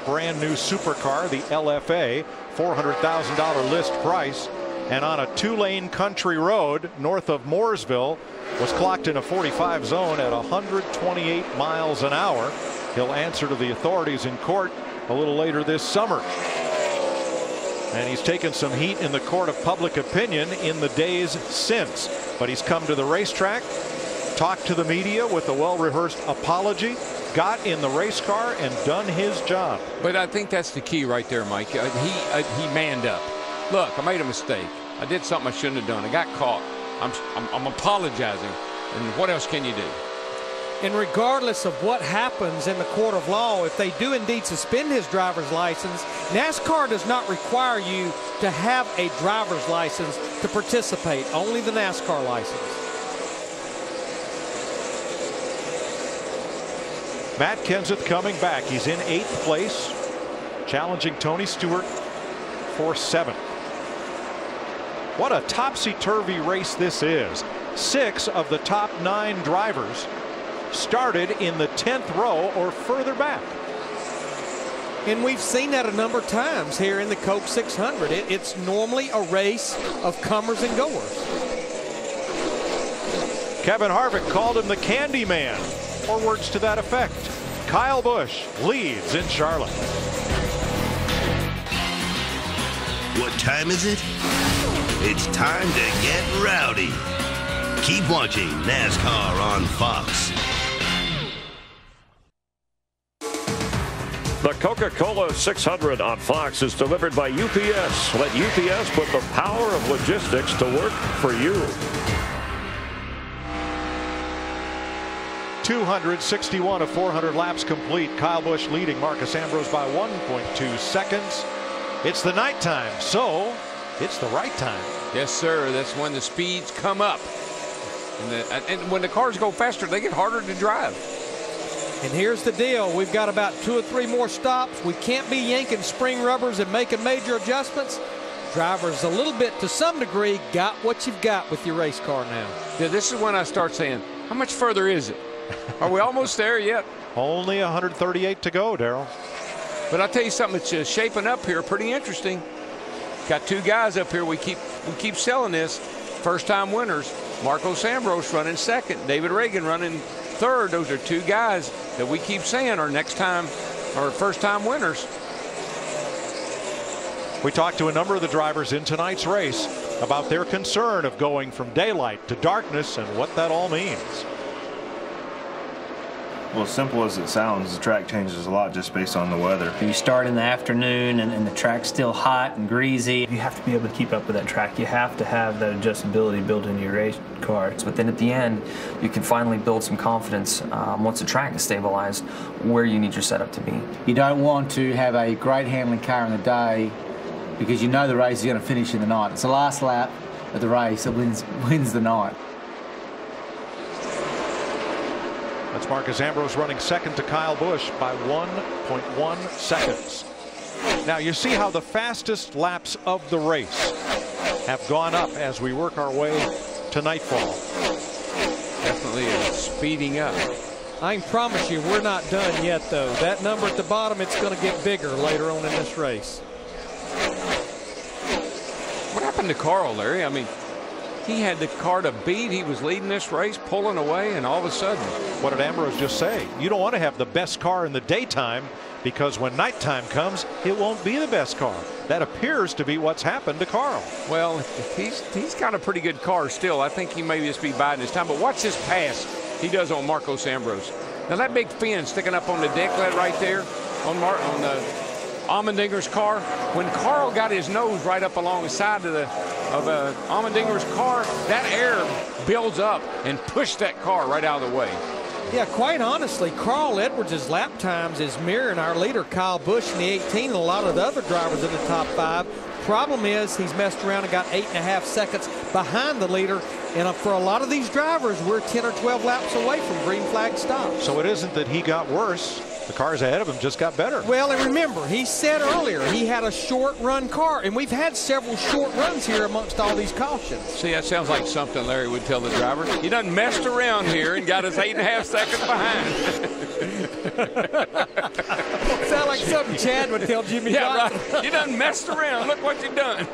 brand new supercar, the LFA, $400,000 list price, and on a 2-lane country road north of Mooresville was clocked in a 45 zone at 128 miles an hour. He'll answer to the authorities in court a little later this summer. And he's taken some heat in the court of public opinion in the days since. But he's come to the racetrack, talked to the media with a well-rehearsed apology, got in the race car and done his job. But I think that's the key right there, Mike. He manned up. Look, I made a mistake. I did something I shouldn't have done. I got caught. I'm apologizing. And what else can you do? And regardless of what happens in the court of law, if they do indeed suspend his driver's license, NASCAR does not require you to have a driver's license to participate, only the NASCAR license. Matt Kenseth coming back. He's in 8th place, challenging Tony Stewart for 7th. What a topsy-turvy race this is. 6 of the top 9 drivers started in the 10th row or further back. And we've seen that a number of times here in the Coke 600. It's normally a race of comers and goers. Kevin Harvick called him the Candy Man, or words to that effect. Kyle Busch leads in Charlotte. What time is it? It's time to get rowdy. Keep watching NASCAR on Fox. The Coca-Cola 600 on Fox is delivered by UPS. Let UPS put the power of logistics to work for you. 261 of 400 laps complete. Kyle Busch leading Marcus Ambrose by 1.2 seconds. It's the nighttime, so it's the right time. Yes, sir. That's when the speeds come up. And when the cars go faster, they get harder to drive. And here's the deal. We've got about 2 or 3 more stops. We can't be yanking spring rubbers and making major adjustments. Drivers, a little bit, to some degree, got what you've got with your race car now. Yeah, this is when I start saying, how much further is it? Are we almost there yet? Only 138 to go, Darrell. But I'll tell you something that's shaping up here pretty interesting. Got 2 guys up here. We keep selling this. First-time winners. Marcos Ambrose running 2nd. David Reagan running 3rd. Those are 2 guys that we keep saying are first-time winners. We talked to a number of the drivers in tonight's race about their concern of going from daylight to darkness and what that all means. Well, as simple as it sounds, the track changes a lot just based on the weather. You start in the afternoon and the track's still hot and greasy. You have to be able to keep up with that track. You have to have that adjustability built into your race car. But then at the end, you can finally build some confidence once the track is stabilized where you need your setup to be. You don't want to have a great handling car in the day because you know the race is going to finish in the night. It's the last lap of the race that wins the night. That's Marcus Ambrose running 2nd to Kyle Busch by 1.1 seconds. Now you see how the fastest laps of the race have gone up as we work our way to nightfall. Definitely speeding up. I can promise you we're not done yet, though. That number at the bottom, it's going to get bigger later on in this race. What happened to Carl, Larry? I mean, he had the car to beat. He was leading this race, pulling away, and all of a sudden. What did Ambrose just say? You don't want to have the best car in the daytime because when nighttime comes, it won't be the best car. That appears to be what's happened to Carl. Well, he's got a pretty good car still. I think he may just be biding his time. But watch this pass he does on Marcos Ambrose. Now that big fin sticking up on the deck lid right there on the Allmendinger's car. When Carl got his nose right up along the side of Allmendinger's car, that air builds up and pushed that car right out of the way. Yeah, quite honestly, Carl Edwards' lap times is mirroring our leader Kyle Busch in the 18 and a lot of the other drivers in the top 5. Problem is he's messed around and got 8.5 seconds behind the leader. And for a lot of these drivers, we're 10 or 12 laps away from green flag stops. So it isn't that he got worse. The cars ahead of him just got better. Well, and remember, he said earlier he had a short run car, and we've had several short runs here amongst all these cautions. See, that sounds like something Larry would tell the driver. He done messed around here and got us 8.5 seconds behind. Sound like something Chad would tell Jimmy Johnson. Right. You done messed around. Look what you done.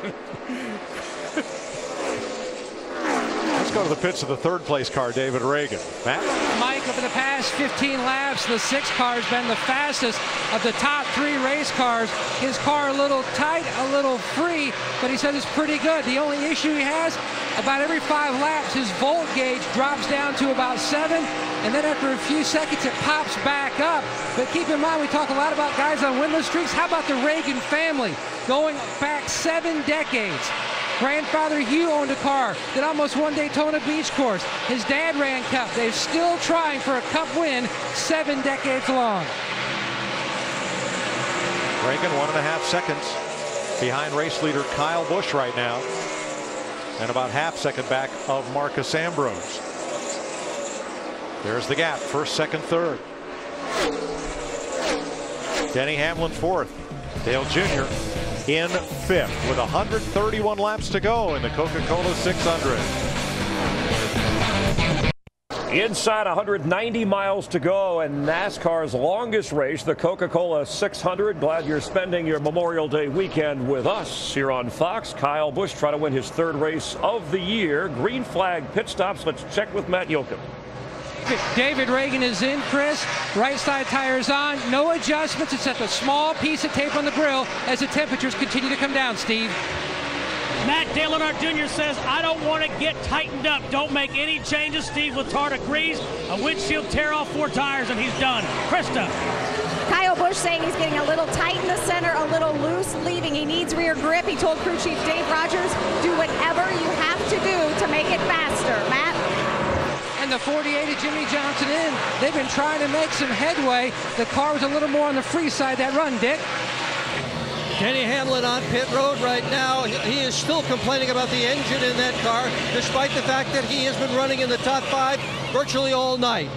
Let's go to the pits of the third place car, David Reagan. Matt? Mike, over the past 15 laps, the 6 car has been the fastest of the top 3 race cars. His car a little tight, a little free, but he says it's pretty good. The only issue he has, about every 5 laps, his volt gauge drops down to about 7, and then after a few seconds, it pops back up. But keep in mind, we talk a lot about guys on winless streaks. How about the Reagan family going back 7 decades? Grandfather Hugh owned a car that almost won Daytona Beach course. His dad ran Cup. They're still trying for a Cup win 7 decades long. Reagan 1.5 seconds behind race leader Kyle Busch right now, and about half second back of Marcus Ambrose. There's the gap, first, second, third. Denny Hamlin fourth. Dale Jr. in fifth with 131 laps to go in the Coca-Cola 600. Inside 190 miles to go and NASCAR's longest race, the Coca-Cola 600. Glad you're spending your Memorial Day weekend with us here on Fox. Kyle Busch trying to win his 3rd race of the year. Green flag pit stops. Let's check with Matt Yoakum. David Reagan is in, Chris. Right side tires on. No adjustments except a small piece of tape on the grill as the temperatures continue to come down, Steve. Matt Dale Earnhardt Jr. says, I don't want to get tightened up. Don't make any changes. Steve Letarte agrees. A windshield tear off 4 tires and he's done. Krista. Kyle Busch saying he's getting a little tight in the center, a little loose, leaving. He needs rear grip. He told crew chief Dave Rogers, do whatever you have to do to make it faster. Matt? And the 48 of Jimmy Johnson in. They've been trying to make some headway. The car was a little more on the free side that run, Dick. Denny Hamlin on pit road right now. He is still complaining about the engine in that car, despite the fact that he has been running in the top 5 virtually all night.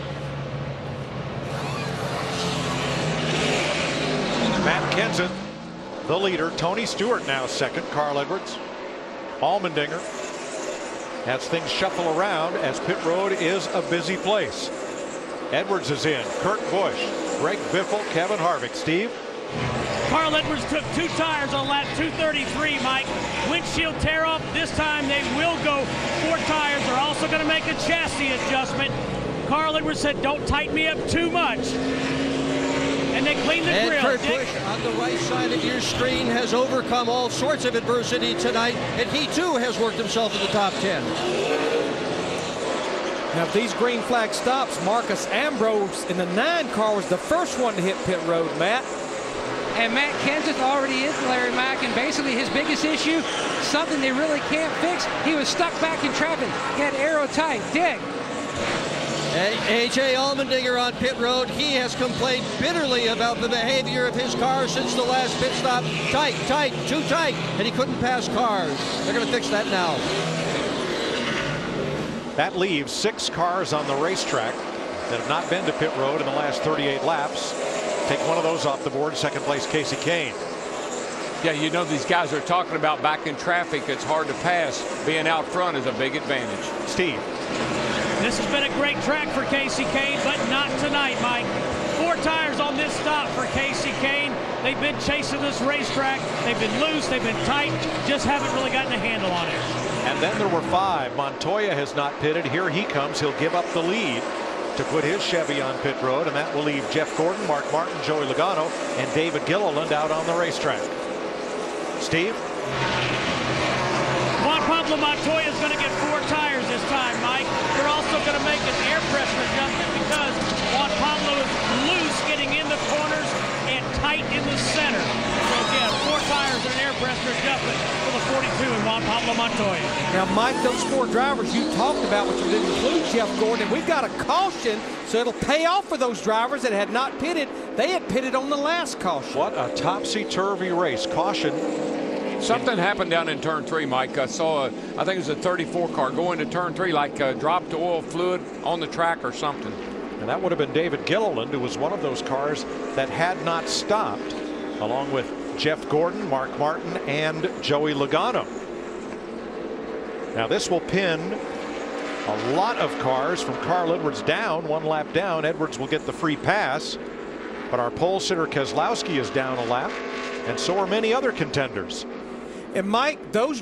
Matt Kenseth, the leader. Tony Stewart now second. Carl Edwards. Allmendinger. As things shuffle around, as pit road is a busy place. Edwards is in. Kurt Busch, Greg Biffle, Kevin Harvick. Steve? Carl Edwards took 2 tires on lap 233, Mike. Windshield tear off. This time they will go 4 tires. They're also going to make a chassis adjustment. Carl Edwards said, don't tighten me up too much. And they clean the grill. Kurt Busch on the right side of your screen has overcome all sorts of adversity tonight, and he too has worked himself in the top 10. Now, if these green flag stops, Marcus Ambrose in the 9 car was the first one to hit pit road, Matt. And Matt Kenseth already is Larry Mack, and basically his biggest issue, something they really can't fix, he was stuck back in traffic. He had aero tight. Dick. A.J. Allmendinger on pit road. He has complained bitterly about the behavior of his car since the last pit stop. Tight, tight, too tight, and he couldn't pass cars. They're going to fix that now. That leaves 6 cars on the racetrack that have not been to pit road in the last 38 laps. Take one of those off the board. Second place, Casey Kane. Yeah, you know, these guys are talking about back in traffic. It's hard to pass. Being out front is a big advantage. Steve. This has been a great track for Casey Kane, but not tonight, Mike. 4 tires on this stop for Casey Kane. They've been chasing this racetrack. They've been loose. They've been tight. Just haven't really gotten a handle on it. And then there were 5. Montoya has not pitted. Here he comes. He'll give up the lead to put his Chevy on pit road, and that will leave Jeff Gordon, Mark Martin, Joey Logano, and David Gilliland out on the racetrack. Steve? Juan Pablo Montoya is going to get 4 tires this time, Mike. They're also going to make an air pressure adjustment because Juan Pablo is loose getting in the corners and tight in the center. So again, 4 tires and an air pressure adjustment for the 42 and Juan Pablo Montoya. Now, Mike, those 4 drivers you talked about, which didn't include Jeff Gordon, we've got a caution, so it'll pay off for those drivers that had not pitted. They had pitted on the last caution. What a topsy-turvy race. Caution. Something happened down in turn 3, Mike. I saw, I think it was a 34 car go into turn 3, like dropped oil fluid on the track or something. And that would have been David Gilliland, who was one of those cars that had not stopped, along with Jeff Gordon, Mark Martin, and Joey Logano. Now this will pin a lot of cars from Carl Edwards down, 1 lap down. Edwards will get the free pass. But our pole sitter Keselowski is down a lap, and so are many other contenders. And Mike, those